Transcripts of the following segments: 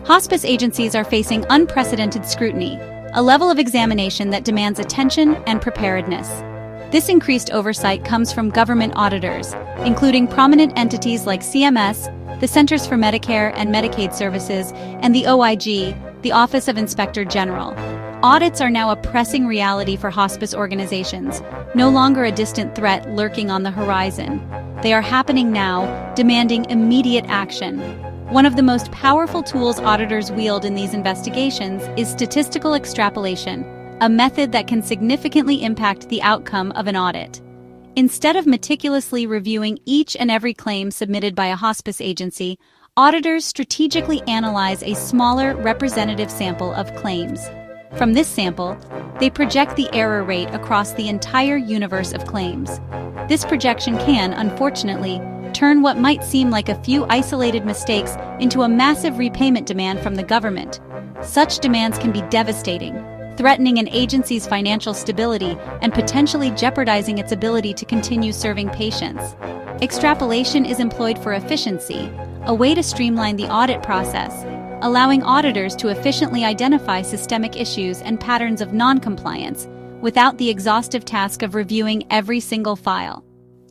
Hospice agencies are facing unprecedented scrutiny, a level of examination that demands attention and preparedness. This increased oversight comes from government auditors, including prominent entities like CMS, the Centers for Medicare and Medicaid Services, and the OIG, the Office of Inspector General. Audits are now a pressing reality for hospice organizations, no longer a distant threat lurking on the horizon. They are happening now, demanding immediate action. One of the most powerful tools auditors wield in these investigations is statistical extrapolation, a method that can significantly impact the outcome of an audit. Instead of meticulously reviewing each and every claim submitted by a hospice agency, auditors strategically analyze a smaller representative sample of claims. From this sample, they project the error rate across the entire universe of claims. This projection can, unfortunately, turn what might seem like a few isolated mistakes into a massive repayment demand from the government. Such demands can be devastating, threatening an agency's financial stability and potentially jeopardizing its ability to continue serving patients. Extrapolation is employed for efficiency, a way to streamline the audit process, allowing auditors to efficiently identify systemic issues and patterns of non-compliance without the exhaustive task of reviewing every single file.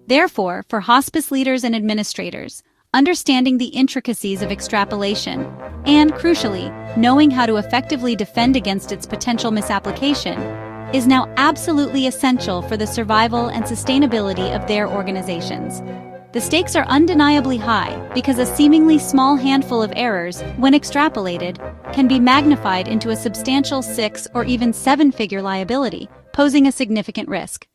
Therefore, for hospice leaders and administrators, understanding the intricacies of extrapolation and, crucially, knowing how to effectively defend against its potential misapplication is now absolutely essential for the survival and sustainability of their organizations. The stakes are undeniably high because a seemingly small handful of errors, when extrapolated, can be magnified into a substantial 6- or even 7-figure liability, posing a significant risk.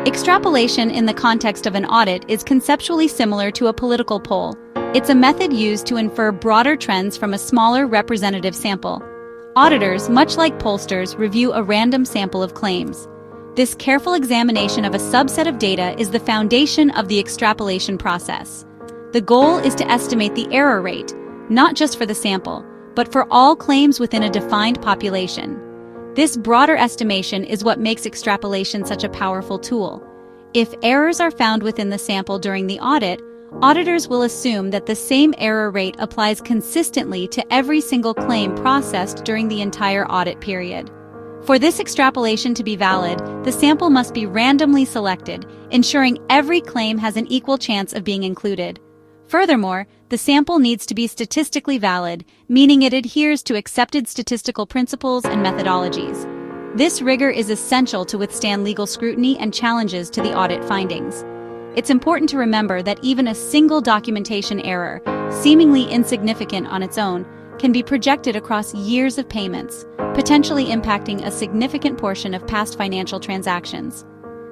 Extrapolation in the context of an audit is conceptually similar to a political poll. It's a method used to infer broader trends from a smaller representative sample. Auditors, much like pollsters, review a random sample of claims. This careful examination of a subset of data is the foundation of the extrapolation process. The goal is to estimate the error rate, not just for the sample, but for all claims within a defined population. This broader estimation is what makes extrapolation such a powerful tool. If errors are found within the sample during the audit, auditors will assume that the same error rate applies consistently to every single claim processed during the entire audit period. For this extrapolation to be valid, the sample must be randomly selected, ensuring every claim has an equal chance of being included. Furthermore, the sample needs to be statistically valid, meaning it adheres to accepted statistical principles and methodologies. This rigor is essential to withstand legal scrutiny and challenges to the audit findings. It's important to remember that even a single documentation error, seemingly insignificant on its own, can be projected across years of payments, potentially impacting a significant portion of past financial transactions.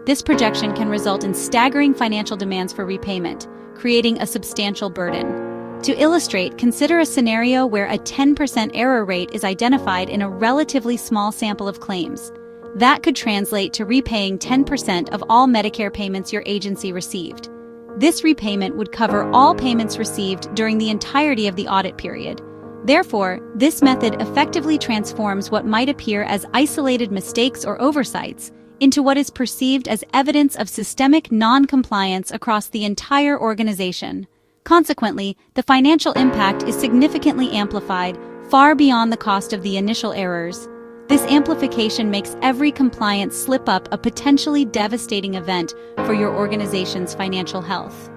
This projection can result in staggering financial demands for repayment, creating a substantial burden. To illustrate, consider a scenario where a 10% error rate is identified in a relatively small sample of claims. That could translate to repaying 10% of all Medicare payments your agency received. This repayment would cover all payments received during the entirety of the audit period. Therefore, this method effectively transforms what might appear as isolated mistakes or oversights into what is perceived as evidence of systemic non-compliance across the entire organization. Consequently, the financial impact is significantly amplified, far beyond the cost of the initial errors. This amplification makes every compliance slip-up a potentially devastating event for your organization's financial health.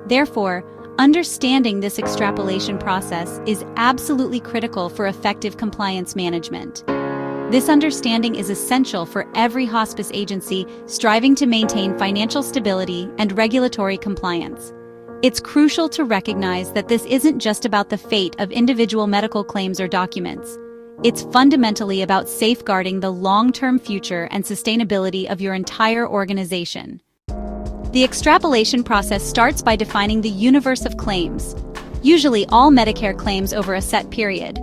Therefore, understanding this extrapolation process is absolutely critical for effective compliance management. This understanding is essential for every hospice agency striving to maintain financial stability and regulatory compliance. It's crucial to recognize that this isn't just about the fate of individual medical claims or documents. It's fundamentally about safeguarding the long-term future and sustainability of your entire organization. The extrapolation process starts by defining the universe of claims, usually all Medicare claims over a set period.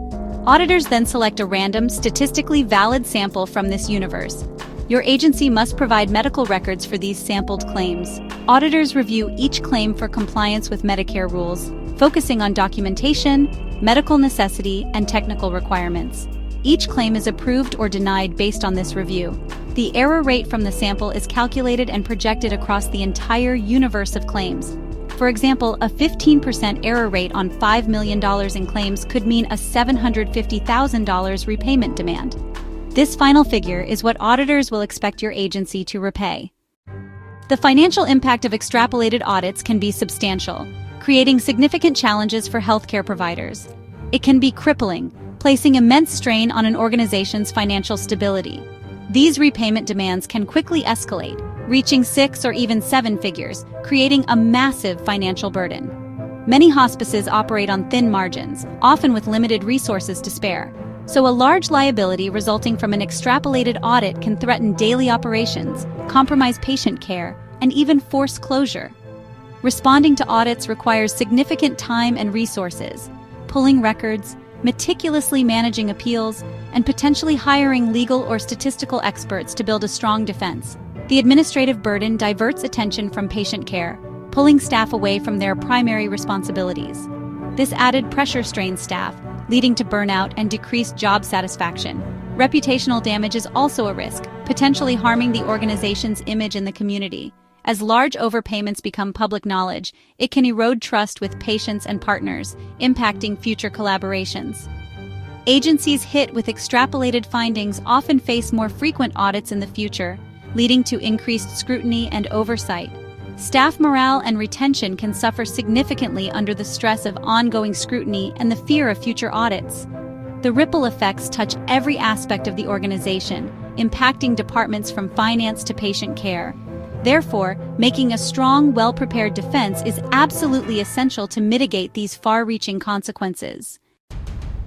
Auditors then select a random, statistically valid sample from this universe. Your agency must provide medical records for these sampled claims. Auditors review each claim for compliance with Medicare rules, focusing on documentation, medical necessity, and technical requirements. Each claim is approved or denied based on this review. The error rate from the sample is calculated and projected across the entire universe of claims. For example, a 15% error rate on $5 million in claims could mean a $750,000 repayment demand. This final figure is what auditors will expect your agency to repay. The financial impact of extrapolated audits can be substantial, creating significant challenges for healthcare providers. It can be crippling, placing immense strain on an organization's financial stability. These repayment demands can quickly escalate, reaching 6 or even 7 figures, creating a massive financial burden. Many hospices operate on thin margins, often with limited resources to spare. So a large liability resulting from an extrapolated audit can threaten daily operations, compromise patient care, and even force closure. Responding to audits requires significant time and resources, pulling records, meticulously managing appeals, and potentially hiring legal or statistical experts to build a strong defense. The administrative burden diverts attention from patient care, pulling staff away from their primary responsibilities. This added pressure strains staff, leading to burnout and decreased job satisfaction. Reputational damage is also a risk, potentially harming the organization's image in the community. As large overpayments become public knowledge, it can erode trust with patients and partners, impacting future collaborations. Agencies hit with extrapolated findings often face more frequent audits in the future, leading to increased scrutiny and oversight. Staff morale and retention can suffer significantly under the stress of ongoing scrutiny and the fear of future audits. The ripple effects touch every aspect of the organization, impacting departments from finance to patient care. Therefore, making a strong, well-prepared defense is absolutely essential to mitigate these far-reaching consequences.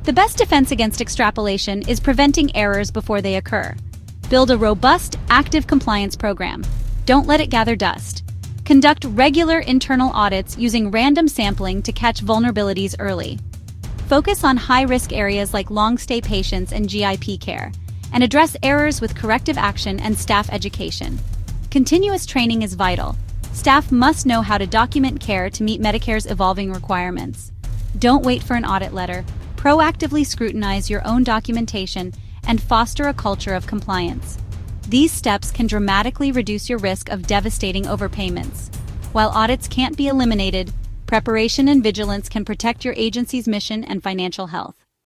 The best defense against extrapolation is preventing errors before they occur. Build a robust, active compliance program. Don't let it gather dust. Conduct regular internal audits using random sampling to catch vulnerabilities early. Focus on high-risk areas like long-stay patients and GIP care, and address errors with corrective action and staff education. Continuous training is vital. Staff must know how to document care to meet Medicare's evolving requirements. Don't wait for an audit letter. Proactively scrutinize your own documentation and foster a culture of compliance. These steps can dramatically reduce your risk of devastating overpayments. While audits can't be eliminated, preparation and vigilance can protect your agency's mission and financial health.